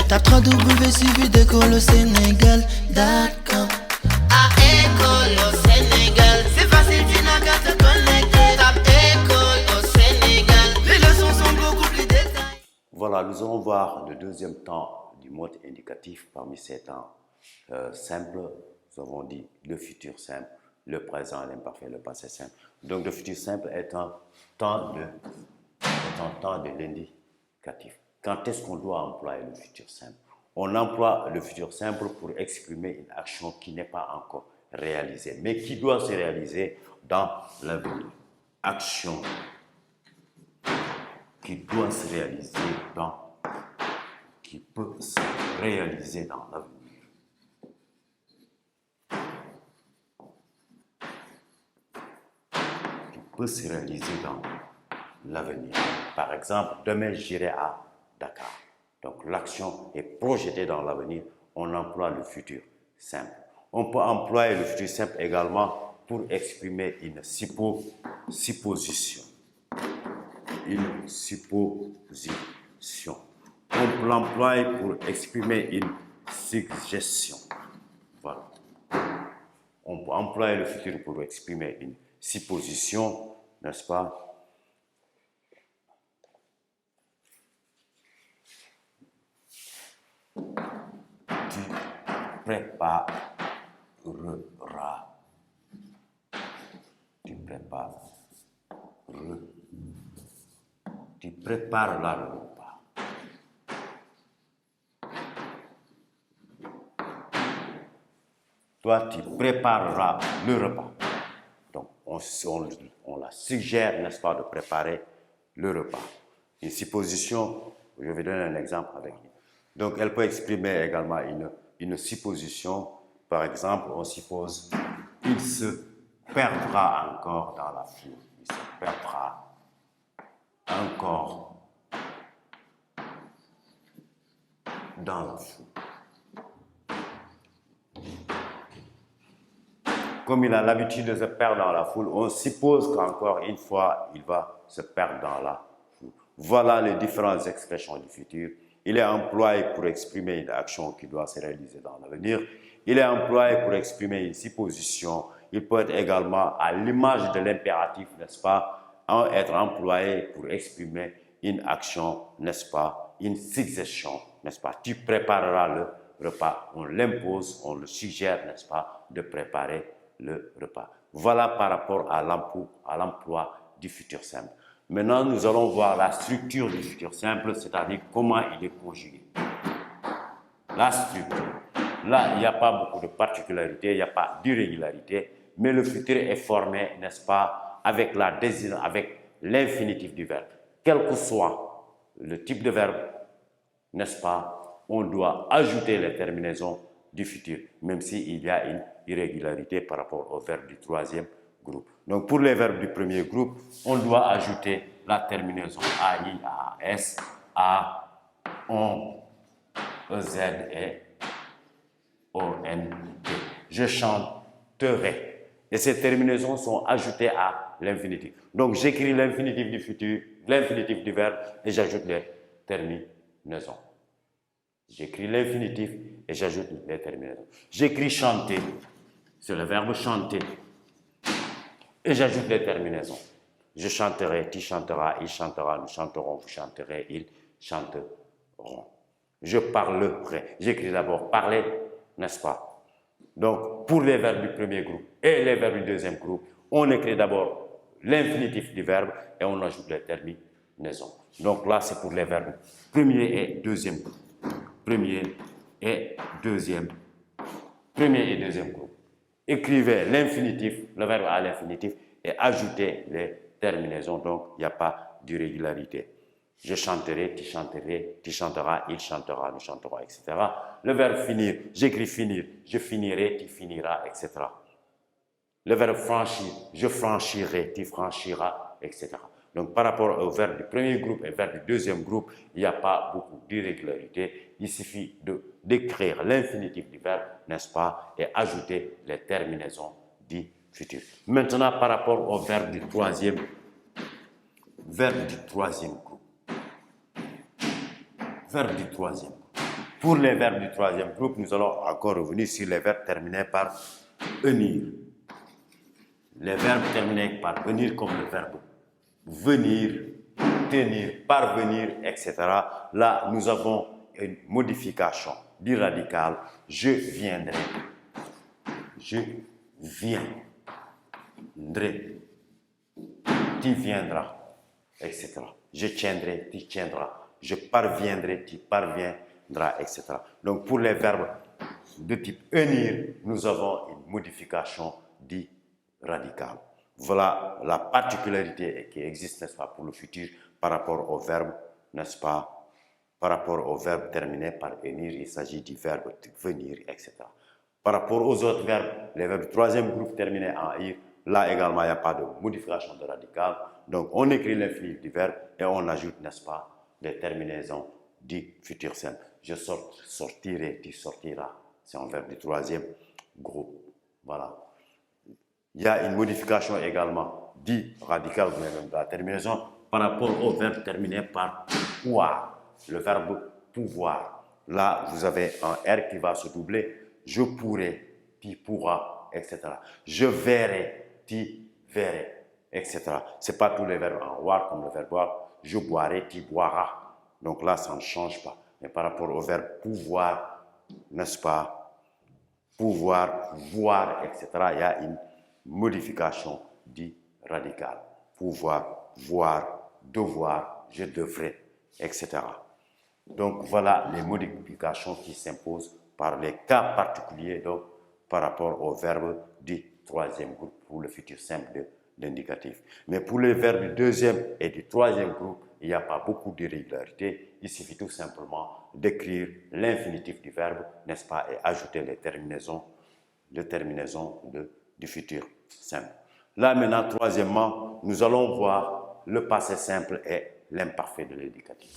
Tape 3W suivi d'école au Sénégal.com. À école au Sénégal, c'est facile, tu n'as qu'à te connecter. Tape école au Sénégal, les leçons sont beaucoup plus détaillées. Voilà, nous allons voir le deuxième temps du mode indicatif. Parmi ces temps simples, nous avons dit le futur simple, le présent, l'imparfait, le passé simple. Donc le futur simple est un temps de l'indicatif. Quand est-ce qu'on doit employer le futur simple? On emploie le futur simple pour exprimer une action qui n'est pas encore réalisée, mais qui doit se réaliser dans l'avenir. Action qui doit se réaliser qui peut se réaliser dans l'avenir. Qui peut se réaliser dans l'avenir. Par exemple, demain j'irai à Dakar. Donc l'action est projetée dans l'avenir, on emploie le futur simple. On peut employer le futur simple également pour exprimer une supposition. Une supposition. On peut l'employer pour exprimer une suggestion. Voilà. On peut employer le futur pour exprimer une supposition, n'est-ce pas? Tu prépares là le repas. Toi, tu prépareras le repas. Donc, on la suggère, n'est-ce pas, de préparer le repas. Une supposition, je vais donner un exemple avec lui. Donc, elle peut exprimer également une supposition. Par exemple, on suppose qu'il se perdra encore dans la foule. Il se perdra encore dans la foule. Comme il a l'habitude de se perdre dans la foule, on suppose qu'encore une fois, il va se perdre dans la foule. Voilà les différentes expressions du futur. Il est employé pour exprimer une action qui doit se réaliser dans l'avenir. Il est employé pour exprimer une supposition. Il peut être également à l'image de l'impératif, n'est-ce pas, être employé pour exprimer une action, n'est-ce pas, une suggestion, n'est-ce pas. Tu prépareras le repas. On l'impose, on le suggère, n'est-ce pas, de préparer le repas. Voilà par rapport à l'emploi du futur simple. Maintenant, nous allons voir la structure du futur simple, c'est-à-dire comment il est conjugué. La structure. Là, il n'y a pas beaucoup de particularités, il n'y a pas d'irrégularité, mais le futur est formé, n'est-ce pas, avec l'infinitif du verbe. Quel que soit le type de verbe, n'est-ce pas, on doit ajouter les terminaisons du futur, même s'il y a une irrégularité par rapport au verbe du troisième groupe. Donc, pour les verbes du premier groupe, on doit ajouter la terminaison AI, AS, A, ON, EZ et ONT. Je chanterai. Et ces terminaisons sont ajoutées à l'infinitif. Donc, j'écris l'infinitif du futur, l'infinitif du verbe et j'ajoute les terminaisons. J'écris l'infinitif et j'ajoute les terminaisons. J'écris chanter, c'est le verbe chanter. Et j'ajoute les terminaisons. Je chanterai, tu chanteras, il chantera, nous chanterons, vous chanterez, ils chanteront. Je parlerai. J'écris d'abord parler, n'est-ce pas? Donc, pour les verbes du premier groupe et les verbes du deuxième groupe, on écrit d'abord l'infinitif du verbe et on ajoute les terminaisons. Donc là, c'est pour les verbes premier et deuxième groupe. Premier et deuxième groupe. Écrivez l'infinitif, le verbe à l'infinitif et ajoutez les terminaisons. Donc, il n'y a pas d'irrégularité. Je chanterai, tu chanteras, il chantera, nous chanterons, etc. Le verbe finir, j'écris finir, je finirai, tu finiras, etc. Le verbe franchir, je franchirai, tu franchiras, etc. Donc, par rapport au verbe du premier groupe et au verbe du deuxième groupe, il n'y a pas beaucoup d'irrégularité. Il suffit d'écrire l'infinitif du verbe, n'est-ce pas, et ajouter les terminaisons du futur. Maintenant, par rapport au verbe du troisième groupe. Verbe du troisième groupe. Pour les verbes du troisième groupe, nous allons encore revenir sur les verbes terminés par venir. Les verbes terminés par venir comme le verbe venir, tenir, parvenir, etc. Là, nous avons une modification du radical je viendrai. Je viendrai. Tu viendras, etc. Je tiendrai, tu tiendras. Je parviendrai, tu parviendras, etc. Donc, pour les verbes de type venir, nous avons une modification du radical. Voilà la particularité qui existe, n'est-ce pas, pour le futur par rapport au verbe, n'est-ce pas, par rapport au verbe terminé par venir, il s'agit du verbe venir, etc. Par rapport aux autres verbes, les verbes du troisième groupe terminés en ir, là également, il n'y a pas de modification de radical. Donc, on écrit l'infinitif du verbe et on ajoute, n'est-ce pas, des terminaisons du futur simple. Je sortirai, tu sortiras. C'est un verbe du troisième groupe. Voilà. Il y a une modification également du radical de la terminaison par rapport au verbe terminé par pouvoir. Le verbe pouvoir. Là, vous avez un R qui va se doubler. Je pourrai, tu pourras, etc. Je verrai, tu verrais, etc. Ce n'est pas tous les verbes en war comme le verbe boire. Je boirai, tu boiras. Donc là, ça ne change pas. Mais par rapport au verbe pouvoir, n'est-ce pas? Pouvoir, voir, etc. Il y a une modification du radical. Pouvoir, voir, devoir, je devrais, etc. Donc voilà les modifications qui s'imposent par les cas particuliers, donc par rapport au verbe du troisième groupe pour le futur simple de l'indicatif. Mais pour les verbes du deuxième et du troisième groupe, il n'y a pas beaucoup d'irrégularité. Il suffit tout simplement d'écrire l'infinitif du verbe, n'est-ce pas, et ajouter les terminaisons du futur simple. Là maintenant, troisièmement, nous allons voir le passé simple et l'imparfait de l'indicatif.